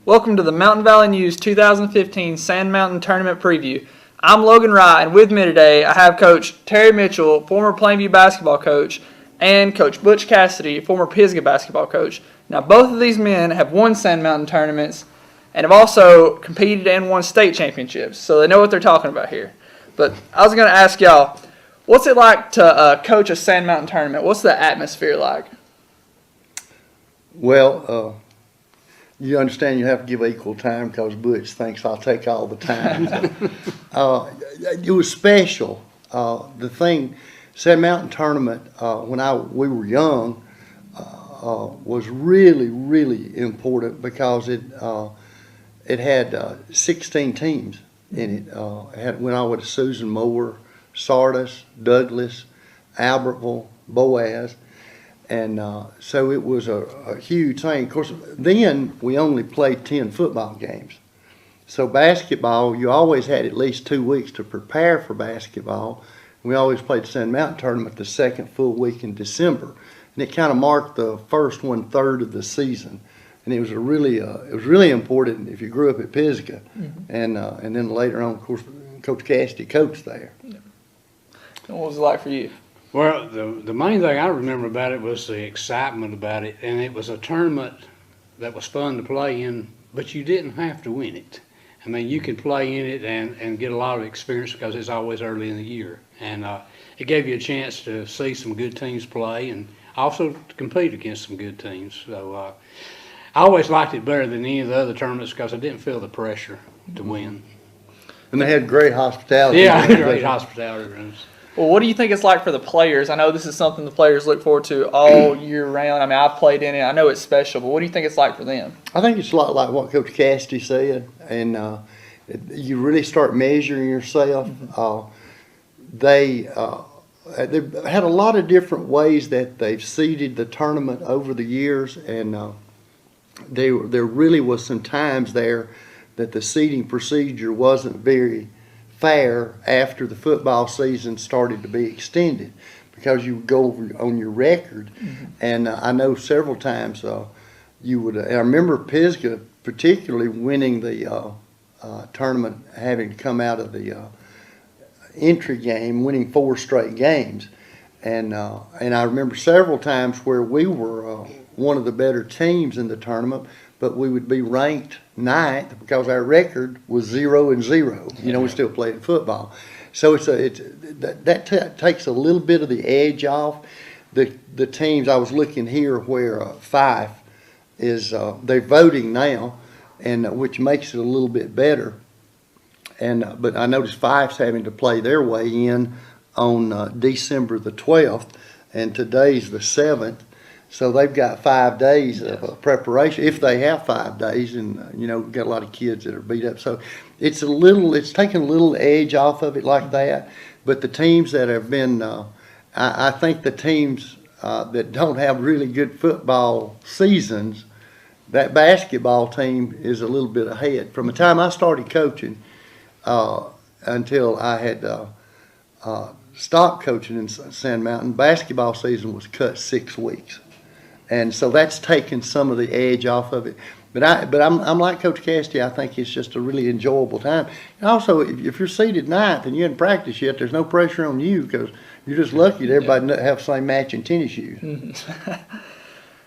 Welcome to the Mountain Valley News 2015 Sand Mountain Tournament Preview. I'm Logan Wright, and with me today I have Coach Terry Mitchell, former Plainview basketball coach, and Coach Butch Cassidy, former Pisgah basketball coach. Now, both of these men have won Sand Mountain tournaments and have also competed and won state championships, so they know what they're talking about here. But I was going to ask y'all, what's it like to coach a Sand Mountain tournament? What's the atmosphere like? Well, you understand you have to give equal time because Butch thinks I'll take all the time. It was special. The thing, Sand Mountain tournament, when we were young, was really, really important because it had 16 teams in it. Went on with Susan Moore, Sardis, Douglas, Albertville, Boaz. And so it was a huge thing. Of course, then we only played 10 football games. So basketball, you always had at least 2 weeks to prepare for basketball. We always played the Sand Mountain tournament the second full week in December. And it kind of marked the first 1/3 of the season. And it was really important if you grew up at Pisgah. Mm-hmm. And then later on, of course, Coach Cassidy coached there. Yeah. What was it like for you? Well, the main thing I remember about it was the excitement about it, and it was a tournament that was fun to play in, but you didn't have to win it. I mean, you could play in it and get a lot of experience because it's always early in the year, and it gave you a chance to see some good teams play and also to compete against some good teams. So I always liked it better than any of the other tournaments because I didn't feel the pressure to win. And they had great hospitality. Yeah, great hospitality rooms. Well, what do you think it's like for the players? I know this is something the players look forward to all year round. I mean, I've played in it. I know it's special, but what do you think it's like for them? I think it's a lot like what Coach Cassidy said, and you really start measuring yourself. Mm-hmm. They've had a lot of different ways that they've seeded the tournament over the years, and there really was some times there that the seeding procedure wasn't very fair after the football season started to be extended because you would go on your record. Mm-hmm. And I know several times you would, I remember Pisgah particularly winning the tournament, having to come out of the entry game, winning 4 straight games. And I remember several times where we were one of the better teams in the tournament, but we would be ranked 9th because our record was 0-0. You know, we still played football. So that takes a little bit of the edge off. The teams, I was looking here where Fife is, they're voting now, and which makes it a little bit better. But I noticed Fife's having to play their way in on December the 12th, and today's the 7th. So they've got 5 days of preparation, if they have 5 days, and got a lot of kids that are beat up. So it's taken a little edge off of it like that. But the teams that have been, I think the teams that don't have really good football seasons, that basketball team is a little bit ahead. From the time I started coaching until I had stopped coaching in Sand Mountain, basketball season was cut 6 weeks. And so that's taken some of the edge off of it. But I'm like Coach Cassidy. I think it's just a really enjoyable time. And also, if you're seated 9th and you haven't practiced yet, there's no pressure on you because you're just lucky that everybody have the same matching tennis shoes. Mm-hmm.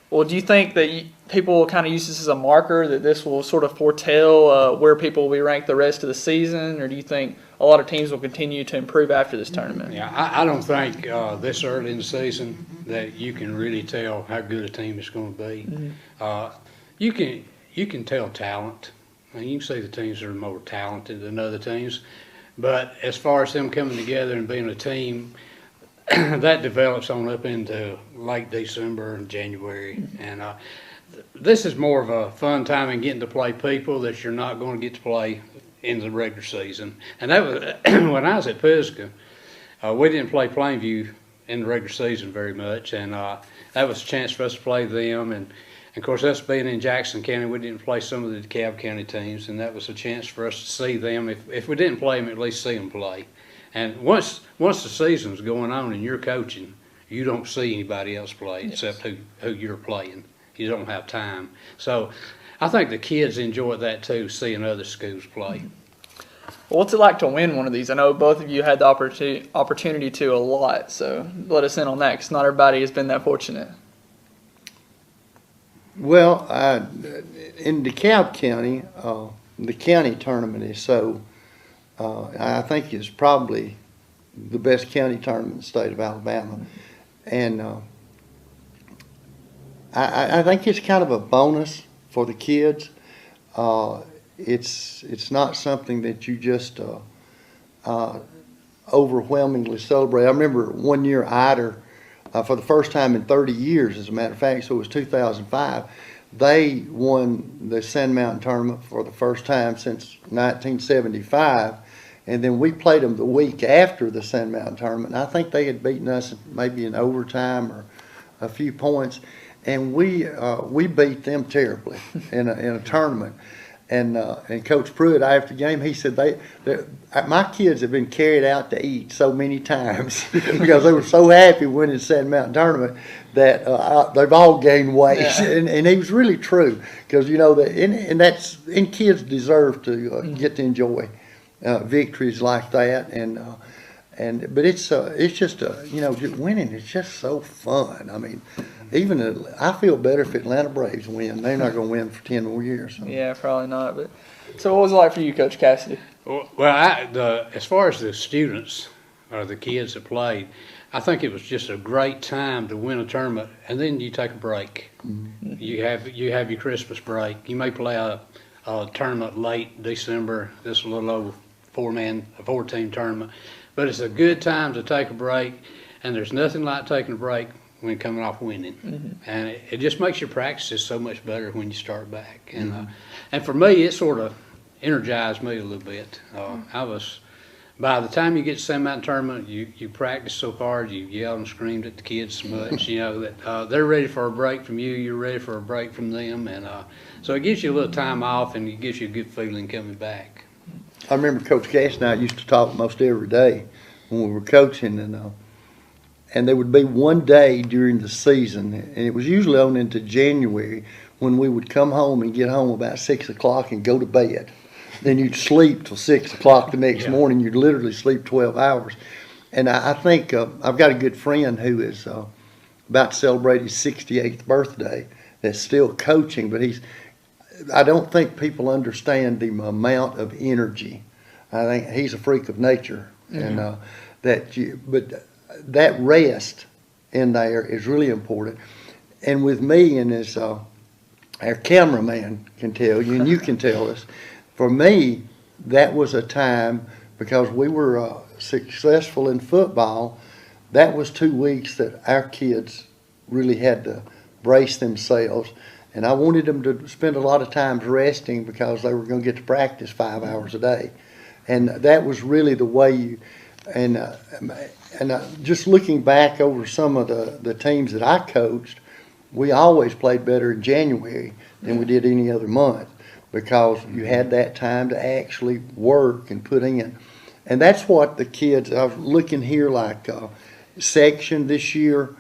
Well, do you think that people will kind of use this as a marker, that this will sort of foretell where people will be ranked the rest of the season? Or do you think a lot of teams will continue to improve after this tournament? Yeah, I don't think this early in the season that you can really tell how good a team is going to be. Mm-hmm. You can tell talent. I mean, you can see the teams that are more talented than other teams. But as far as them coming together and being a team, that develops on up into late December and January. And this is more of a fun time in getting to play people that you're not going to get to play in the regular season. And that was when I was at Pisgah, we didn't play Plainview in the regular season very much, and that was a chance for us to play them. And of course, us being in Jackson County, we didn't play some of the DeKalb County teams, and that was a chance for us to see them. If we didn't play them, at least see them play. And once the season's going on and you're coaching, you don't see anybody else play except who you're playing. You don't have time. So I think the kids enjoy that too, seeing other schools play. Well, what's it like to win one of these? I know both of you had the opportunity to a lot, so let us in on that because not everybody has been that fortunate. Well, in DeKalb County, the county tournament is I think it's probably the best county tournament in the state of Alabama. And I think it's kind of a bonus for the kids. It's not something that you just overwhelmingly celebrate. I remember one year Ider, for the first time in 30 years, as a matter of fact, so it was 2005, they won the Sand Mountain Tournament for the first time since 1975. And then we played them the week after the Sand Mountain Tournament. And I think they had beaten us maybe in overtime or a few points. And we beat them terribly in a tournament. And Coach Pruitt, after the game, he said, my kids have been carried out to eat so many times because they were so happy winning the Sand Mountain Tournament that they've all gained weight. Yeah. And he was really true because, and kids deserve to get to enjoy victories like that. But it's just winning is just so fun. I mean, I feel better if Atlanta Braves win. They're not going to win for 10 more years. So. Yeah, probably not. But so, what was it like for you, Coach Cassidy? Well, as far as the students or the kids that played, I think it was just a great time to win a tournament, and then you take a break. Mm-hmm. You have your Christmas break. You may play a tournament late December. This is a little over a 4-team tournament, but it's a good time to take a break. And there's nothing like taking a break when coming off winning. Mm-hmm. And it just makes your practices so much better when you start back. And and for me, it sort of energized me a little bit. By the time you get to Sand Mountain Tournament, you practice so hard, you yelled and screamed at the kids so much, that they're ready for a break from you, you're ready for a break from them. And so it gives you a little time off, and it gives you a good feeling coming back. I remember Coach Cass and I used to talk most every day when we were coaching, and there would be one day during the season, and it was usually on into January, when we would come home and get home about 6 o'clock and go to bed. Then you'd sleep till 6 o'clock the next morning. You'd literally sleep 12 hours. And I think I've got a good friend who is about to celebrate his 68th birthday that's still coaching, but I don't think people understand the amount of energy. I think he's a freak of nature, and but that rest in there is really important. And with me, and as our cameraman can tell you, and you can tell us, for me, that was a time, because we were successful in football, that was 2 weeks that our kids really had to brace themselves. And I wanted them to spend a lot of time resting because they were going to get to practice 5 hours a day. And that was really the way just looking back over some of the teams that I coached, we always played better in January than we did any other month because you had that time to actually work and put in. And that's what the kids, I was looking here like section this year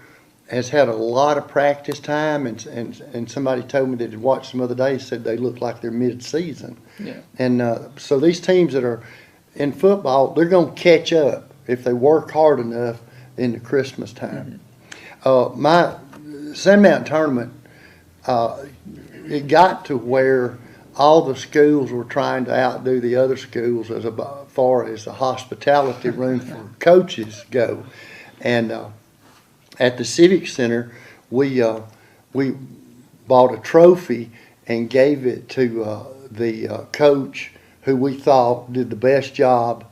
has had a lot of practice time, and somebody told me that had watched them the other day said they look like they're mid-season. Yeah. And so these teams that are in football, they're going to catch up if they work hard enough in the Christmas time. Mm-hmm. My Sand Mountain Tournament, it got to where all the schools were trying to outdo the other schools as far as the hospitality room for coaches go. And at the Civic Center, we bought a trophy and gave it to the coach who we thought did the best job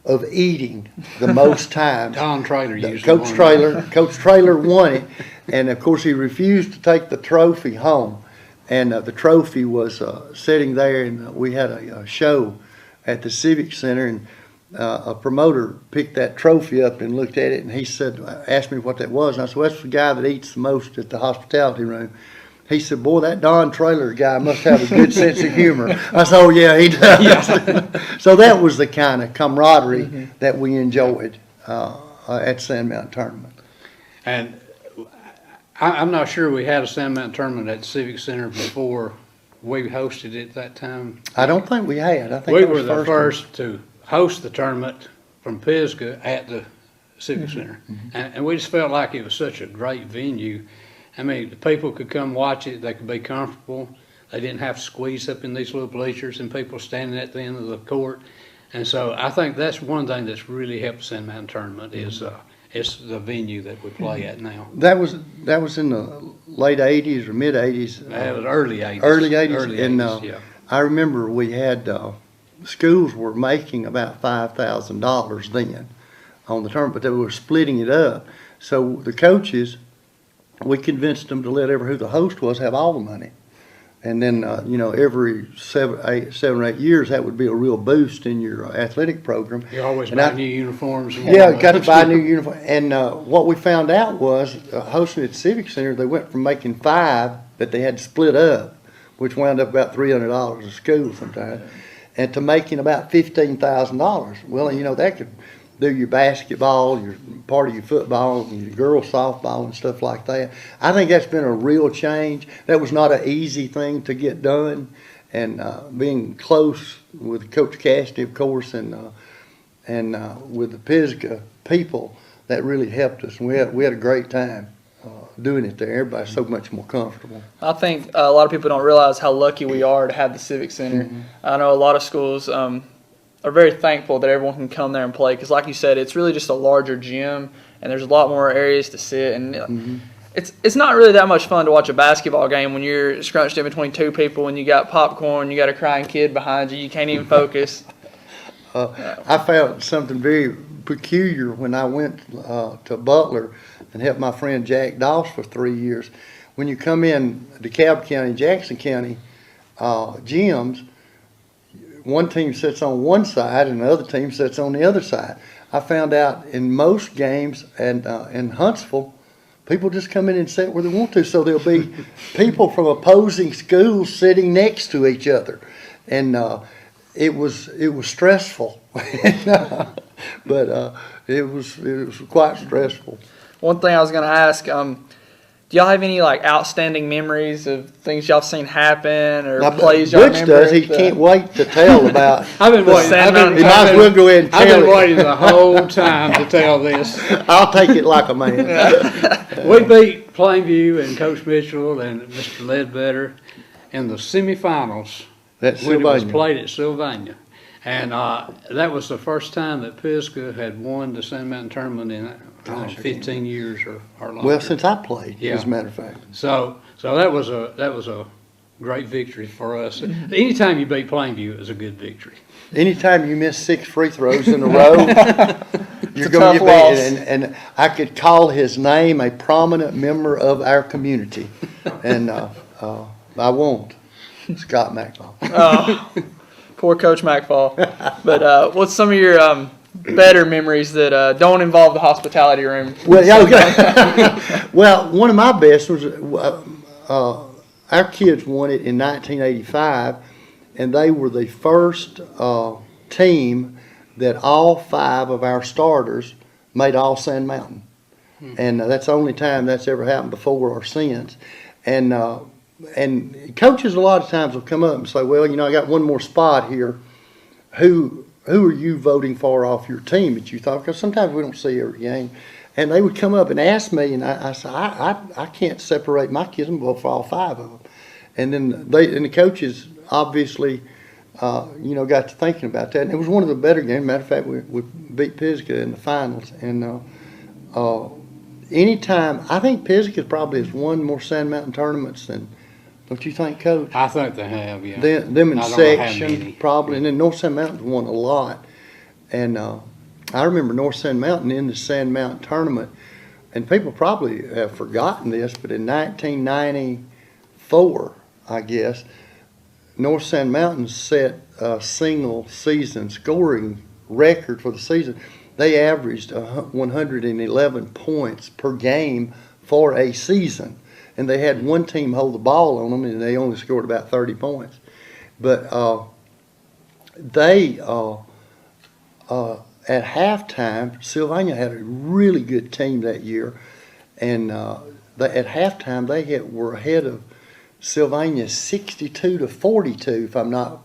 of eating the most times. Don Traylor used Coach Traylor. Coach Traylor won it, and of course he refused to take the trophy home. And the trophy was sitting there, and we had a show at the Civic Center, and a promoter picked that trophy up and looked at it, and he asked me what that was. And I said, well, that's the guy that eats the most at the hospitality room. He said, boy, that Don Traylor guy must have a good sense of humor. I said, oh, yeah, he does. Yeah. So that was the kind of camaraderie that we enjoyed at Sand Mountain Tournament. And I'm not sure we had a Sand Mountain Tournament at the Civic Center before we hosted it that time. I don't think we had. I think We that was were the one. first to host the tournament from Pisgah at the Civic Center. And we just felt like it was such a great venue. I mean, the people could come watch it, they could be comfortable. They didn't have to squeeze up in these little bleachers and people standing at the end of the court. And so I think that's one thing that's really helped the Sand Mountain Tournament is it's the venue that we play at now. That was in the late '80s or mid '80s. It was early 80s. Early '80s, Early and 80s, yeah. I remember we had schools were making about $5,000 then on the tournament, but they were splitting it up. So the coaches, we convinced them to let who the host was have all the money. And then, every 7 or 8 years, that would be a real boost in your athletic program. You always And buy new uniforms. And Yeah, whatnot. got to buy a new uniform. And what we found out was, hosting at Civic Center, they went from making 5 that they had to split up, which wound up about $300 a school sometimes, and to making about $15,000. Well, that could do your basketball, your part of your football, and your girls softball and stuff like that. I think that's been a real change. That was not an easy thing to get done, and being close with Coach Cassidy, of course, and with the Pisgah people, that really helped us. And we had a great time doing it there. Everybody's so much more comfortable. I think a lot of people don't realize how lucky we are to have the Civic Center. I know a lot of schools are very thankful that everyone can come there and play because, like you said, it's really just a larger gym and there's a lot more areas to sit. And it's not really that much fun to watch a basketball game when you're scrunched in between 2 people and you got popcorn, you got a crying kid behind you, you can't even focus. I found something very peculiar when I went to Butler and helped my friend Jack Doss for 3 years. When you come in DeKalb County, Jackson County gyms, one team sits on one side and the other team sits on the other side. I found out in most games and in Huntsville, people just come in and sit where they want to. So there'll be people from opposing schools sitting next to each other, and it was stressful, but it was quite stressful. One thing I was going to ask, do y'all have any outstanding memories of things y'all seen happen or Now, plays y'all Butch remember? does. He can't wait to tell about. I've been waiting. Sand Mountain He might as well go ahead and I've tell been it. waiting the whole time to tell this. I'll take it like a man. We beat Plainview and Coach Mitchell and Mr. Ledbetter in the semifinals That's when it was Sylvania. played at Sylvania. And that was the first time that Pisgah had won the Sand Mountain Tournament in 15 years or longer. Well, since I played, Yeah. as a matter of fact. So that was a great victory for us. Anytime you beat Plainview, it was a good victory. Anytime you miss 6 free throws in a row, you're a going to tough get loss. beat. And I could call his name a prominent member of our community, and I won't. Scott McFall. Oh, poor Coach McFall. But what's some of your better memories that don't involve the hospitality room? Well, yeah, okay. Well, one of my best was our kids won it in 1985, and they were the first team that all 5 of our starters made all Sand Mountain. And that's the only time that's ever happened before or since. And coaches a lot of times will come up and say, well, I got one more spot here. Who are you voting for off your team that you thought? Because sometimes we don't see every game. And they would come up and ask me, and I said, I can't separate my kids and vote for all 5 of them. And then the coaches obviously, got to thinking about that. And it was one of the better games. Matter of fact, we beat Pisgah in the finals. And anytime, I think Pisgah probably has won more Sand Mountain tournaments than, don't you think, Coach? I think they have, yeah. Them in I don't know how section, many. probably. And then North Sand Mountain's won a lot. And I remember North Sand Mountain in the Sand Mountain tournament. And people probably have forgotten this, but in 1994, I guess, North Sand Mountain set a single season scoring record for the season. They averaged 111 points per game for a season. And they had one team hold the ball on them, and they only scored about 30 points. But at halftime, Sylvania had a really good team that year. And at halftime, they were ahead of Sylvania 62-42, if I'm not,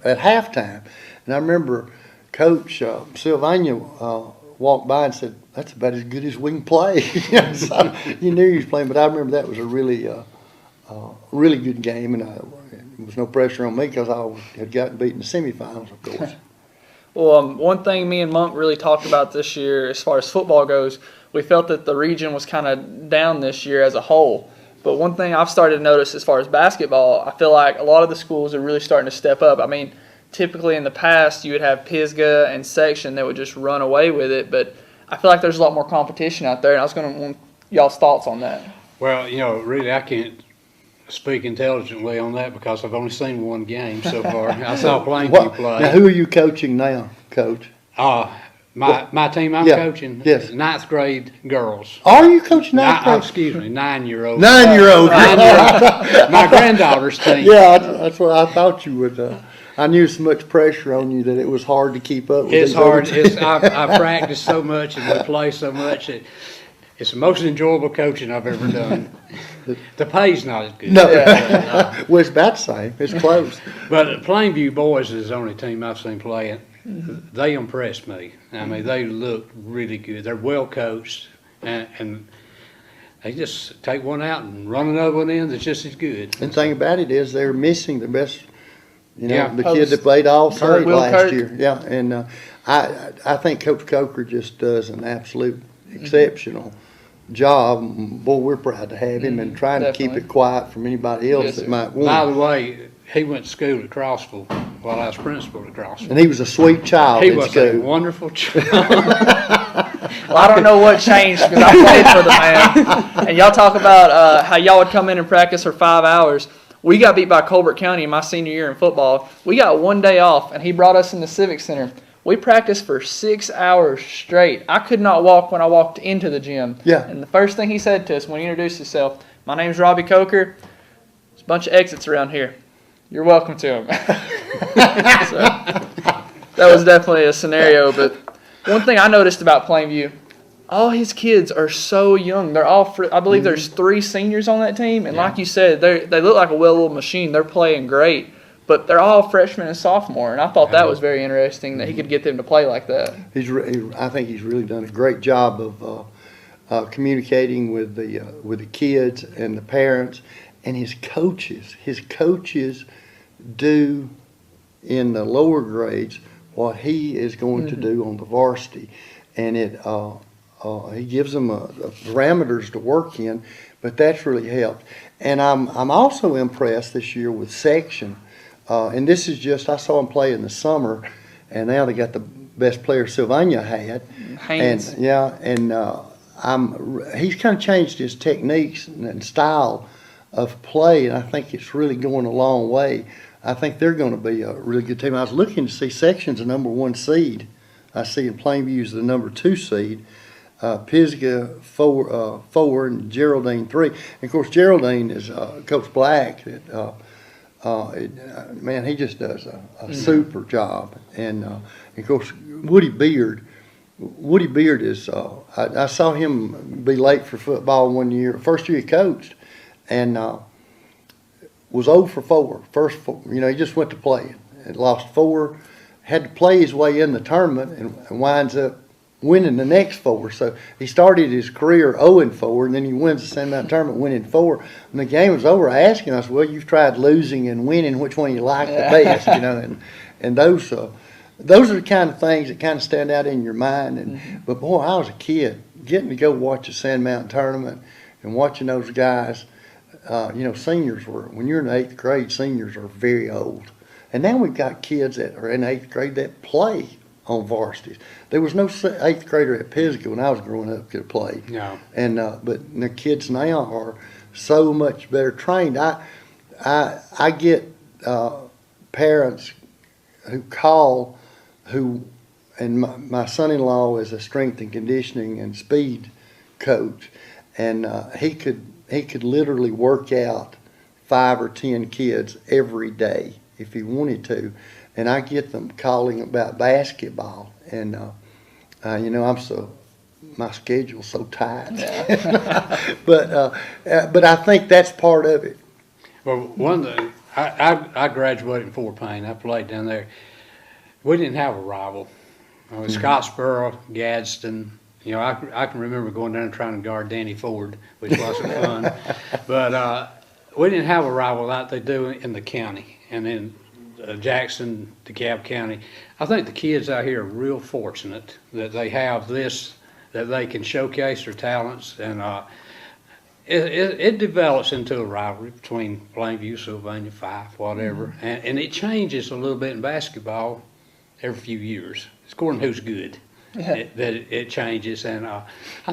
at halftime. And I remember Coach Sylvania walked by and said, "That's about as good as we can play." So you knew he was playing, but I remember that was a really good game, and there was no pressure on me because I had gotten beat in the semifinals, of course. Well, one thing me and Monk really talked about this year as far as football goes, we felt that the region was kind of down this year as a whole. But one thing I've started to notice as far as basketball, I feel like a lot of the schools are really starting to step up. I mean, typically in the past you would have Pisgah and Section that would just run away with it, but I feel like there's a lot more competition out there, and I was going to want y'all's thoughts on that. Well, really, I can't speak intelligently on that because I've only seen one game so far. I saw Plainview play. Now, who are you coaching now, Coach? My team I'm coaching, yes. 9th grade girls. Are you coaching 9th grade? Excuse me, 9-year-old. 9-year-old. My granddaughter's team. Yeah, that's what I thought you would. I knew so much pressure on you that it was hard to keep up with. It's hard. I practice so much and we play so much. It's the most enjoyable coaching I've ever done. The pay's not as good. No. Well, it's about the same. It's close. But Plainview boys is the only team I've seen playing. They impressed me. I mean, they look really good. They're well coached, and they just take one out and run another one in that's just as good. And the thing about it is they're missing the best, Yeah. the kid that played all state Will last Kirk. year. Yeah, and I think Coach Coker just does an absolute exceptional job. Boy, we're proud to have him and trying to keep Definitely. it quiet from anybody else Yes, that sir. might By want. the way, he went to school at Crossville while I was principal at Crossville. And he was a sweet child He at was school. a wonderful child. Well, I don't know what changed because I played for the man. And y'all talk about how y'all would come in and practice for 5 hours. We got beat by Colbert County my senior year in football. We got one day off, and he brought us in the Civic Center. We practiced for 6 hours straight. I could not walk when I walked into the gym. Yeah. And the first thing he said to us when he introduced himself, "My name's Robbie Coker. There's a bunch of exits around here. You're welcome to them." So, that was definitely a scenario. But one thing I noticed about Plainview, all his kids are so young. They're all, I believe there's 3 seniors on that team. And like you said, they look like a well-oiled machine. They're playing great. But they're all freshmen and sophomore. And I thought that was very interesting that he could get them to play like that. I think he's really done a great job of communicating with the kids and the parents and his coaches. His coaches do in the lower grades what he is going to do on the varsity, and he gives them parameters to work in. But that's really helped. And I'm also impressed this year with Section. And this is just, I saw him play in the summer, and now they got the best player Sylvania had. Haynes. And he's kind of changed his techniques and style of play, and I think it's really going a long way. I think they're going to be a really good team. I was looking to see Section's the number 1 seed. I see Plainview's the number 2 seed. Pisgah 4 and Geraldine 3. And of course, Geraldine is Coach Black. Man, he just does a super job. And of course, Woody Beard is. I saw him be late for football one year, first year he coached, and was 0 for 4. First 4, he just went to play and lost 4. Had to play his way in the tournament and winds up winning the next 4. So he started his career 0-4, and then he wins the San Mountain tournament, winning 4. When the game was over, I asked him, I said, "Well, you've tried losing and winning. Which one you like the best?" And those are the kind of things that kind of stand out in your mind. And but boy, I was a kid getting to go watch a San Mountain tournament and watching those guys. Seniors when you're in the 8th grade, seniors are very old. And now we've got kids that are in 8th grade that play on varsities. There was no 8th grader at Pisgah when I was growing up could play. No. And but the kids now are so much better trained. I get parents who call and my son-in-law is a strength and conditioning and speed coach, and he could literally work out 5 or 10 kids every day if he wanted to. And I get them calling about basketball, and my schedule's so tight. But I think that's part of it. Well, one thing, I graduated in Fort Payne. I played down there. We didn't have a rival. Scottsboro, Gadsden. You know, I can remember going down and trying to guard Danny Ford, which wasn't fun. But we didn't have a rival like they do in the county. And in Jackson, DeKalb County, I think the kids out here are real fortunate that they have this, that they can showcase their talents. And it develops into a rivalry between Plainview, Sylvania, Fife, whatever. And it changes a little bit in basketball every few years. It's according to who's good. Yeah. It changes, and I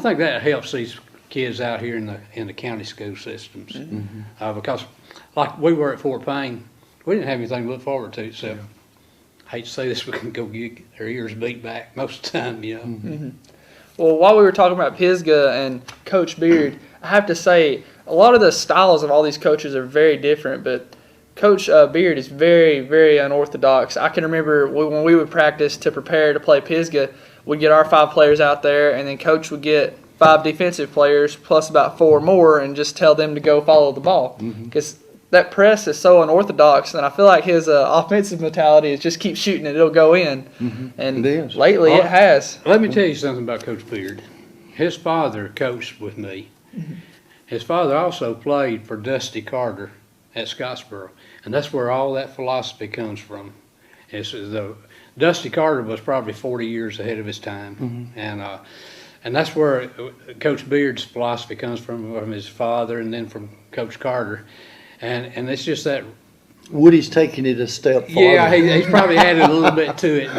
think that helps these kids out here in the county school systems, because like we were at Fort Payne, we didn't have anything to look forward to except, I hate to say this, we can go get their ears beat back most of the time, you know. Well, while we were talking about Pisgah and Coach Beard, I have to say a lot of the styles of all these coaches are very different, but Coach Beard is very, very unorthodox. I can remember when we would practice to prepare to play Pisgah, we'd get our 5 players out there, and then Coach would get 5 defensive players plus about 4 more and just tell them to go follow the ball. Because that press is so unorthodox, and I feel like his offensive mentality is just keep shooting and it'll go in. And It is. lately it has. Let me tell you something about Coach Beard. His father coached with me. His father also played for Dusty Carter at Scottsboro, and that's where all that philosophy comes from. Dusty Carter was probably 40 years ahead of his time, and that's where Coach Beard's philosophy comes from his father, and then from Coach Carter, and it's just that. Woody's taking it a step farther. Yeah, he's probably added a little bit to it,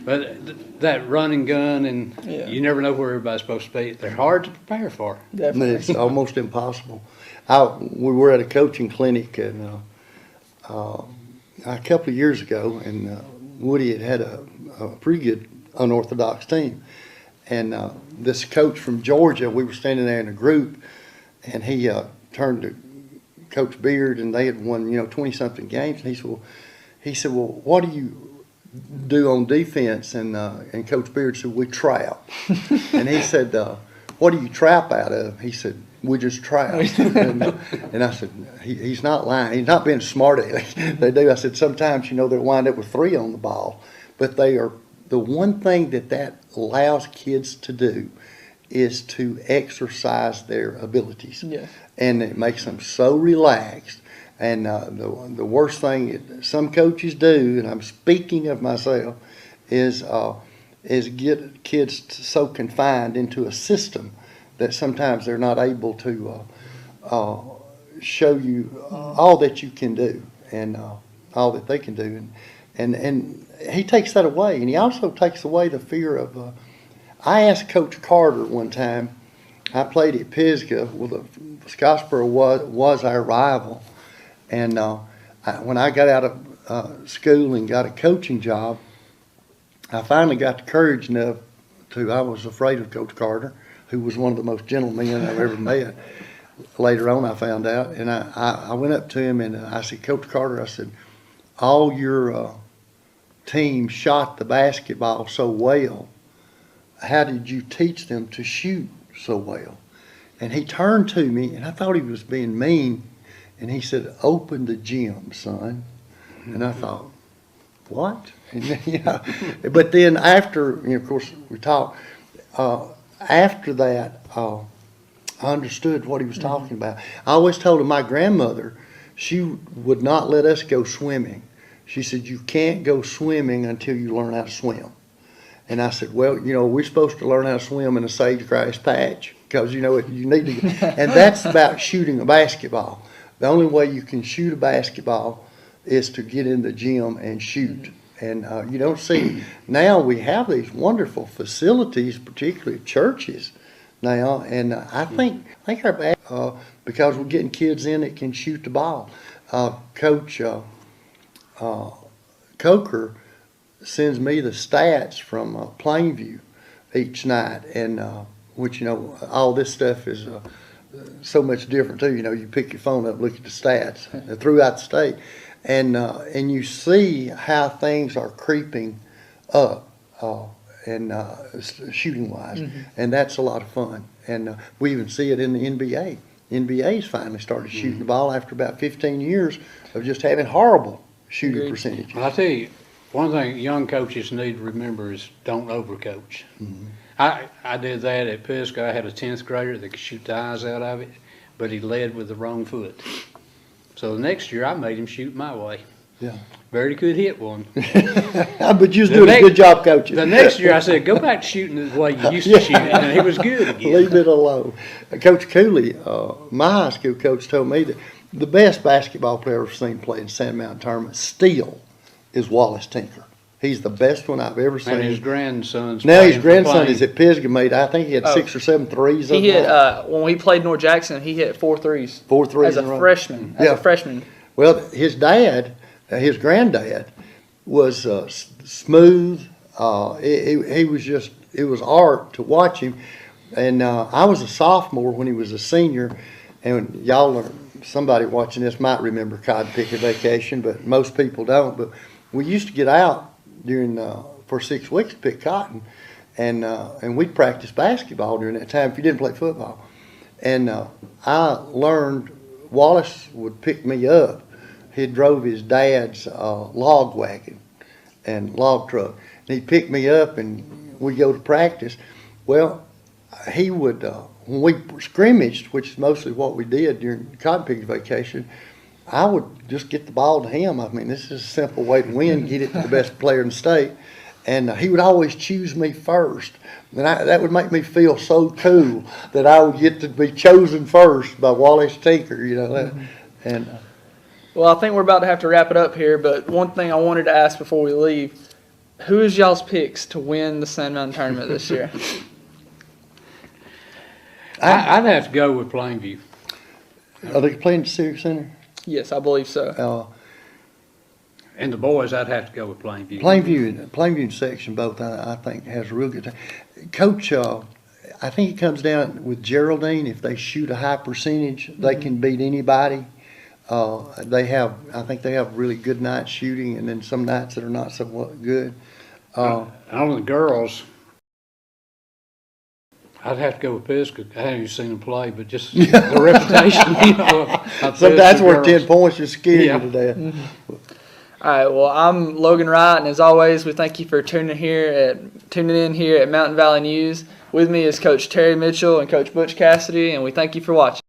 but that run and gun, and you never know where everybody's supposed to be. They're hard to prepare for. Definitely. It's almost impossible. We were at a coaching clinic and a couple of years ago, and Woody had a pretty good unorthodox team. And this coach from Georgia, we were standing there in a group, and he turned to Coach Beard, and they had won 20-something games. And he said, well, what do you do on defense? And Coach Beard said, we trap. And he said, what do you trap out of? He said, we just trap. And I said, he's not lying. He's not being smart at it. They do. I said, sometimes, they'll wind up with 3 on the ball. But they are, the one thing that allows kids to do is to exercise their abilities. Yeah. And it makes them so relaxed. And the worst thing that some coaches do, and I'm speaking of myself, is get kids so confined into a system that sometimes they're not able to show you all that you can do and all that they can do. And he takes that away. And he also takes away the fear of I asked Coach Carter one time, I played at Pisgah. Well, Scottsboro was our rival. And when I got out of school and got a coaching job, I finally got the courage enough I was afraid of Coach Carter, who was one of the most gentle men I've ever met. Later on, I found out. And I went up to him and I said, Coach Carter, I said, all your team shot the basketball so well. How did you teach them to shoot so well? And he turned to me, and I thought he was being mean, and he said, open the gym, son. And I thought, what? And, but then after, of course, we talked, after that, I understood what he was talking about. I always told him my grandmother, she would not let us go swimming. She said, you can't go swimming until you learn how to swim. And I said, well, we're supposed to learn how to swim in a sage-grass patch because, you need to. And that's about shooting a basketball. The only way you can shoot a basketball is to get in the gym and shoot. And you don't see, now we have these wonderful facilities, particularly churches now. And I think our because we're getting kids in that can shoot the ball. Coach Coker sends me the stats from Plainview each night, and which all this stuff is so much different too. You pick your phone up, look at the stats throughout the state, and you see how things are creeping up, and shooting wise, and that's a lot of fun. And we even see it in the NBA. NBA's finally started shooting the ball after about 15 years of just having horrible shooting Agreed. percentages. Well, I tell you, one thing young coaches need to remember is don't overcoach. I did that at Pisgah. I had a 10th grader that could shoot the eyes out of it, but he led with the wrong foot. So the next year I made him shoot my way. Yeah. Very could hit one. But you was The doing a next- good job coaching. The next year I said, go back to shooting the way you used to shoot, and he was good again. Leave it alone. Coach Cooley, my high school coach, told me that the best basketball player I've ever seen play in Sand Mountain Tournament still is Wallace Tinker. He's the best one I've ever seen. And his grandson's Now his playing for grandson Plain. is at Pisgah. Made I think he had 6 or 7 threes. He hit overall. when we played North Jackson. He hit 4 threes. 4 threes as a in a row. freshman. As Yeah. a freshman. Well, his dad, his granddad, was smooth. He was just, it was art to watch him. And I was a sophomore when he was a senior. And y'all are, somebody watching this might remember cotton picking vacation, but most people don't. But we used to get out during for 6 weeks to pick cotton, and we'd practice basketball during that time if you didn't play football. And I learned Wallace would pick me up. He drove his dad's log wagon and log truck. And he'd pick me up and we'd go to practice. Well, he would, when we scrimmaged, which is mostly what we did during cotton picking vacation, I would just get the ball to him. I mean, this is a simple way to win, get it to the best player in the state. And he would always choose me first. And that would make me feel so cool that I would get to be chosen first by Wallace Tinker, you know. And Well, I think we're about to have to wrap it up here, but one thing I wanted to ask before we leave, who is y'all's picks to win the Sand Mountain Tournament this year? I'd have to go with Plainview. are they playing at the Civic Center? Yes, I believe so. And the boys, I'd have to go with Plainview. Plainview and Section both, I think, has a real good time. Coach, I think it comes down with Geraldine. If they shoot a high percentage, they can beat anybody. I think they have really good night shooting, and then some nights that are not so good. On the girls, I'd have to go with Pisgah. I haven't even seen them play, but just the reputation, you know. Of So that's Pisgah where girls. 10 points just scare Yeah. you to death. All right, well, I'm Logan Wright, and as always, we thank you for tuning in here at Mountain Valley News. With me is Coach Terry Mitchell and Coach Butch Cassidy, and we thank you for watching.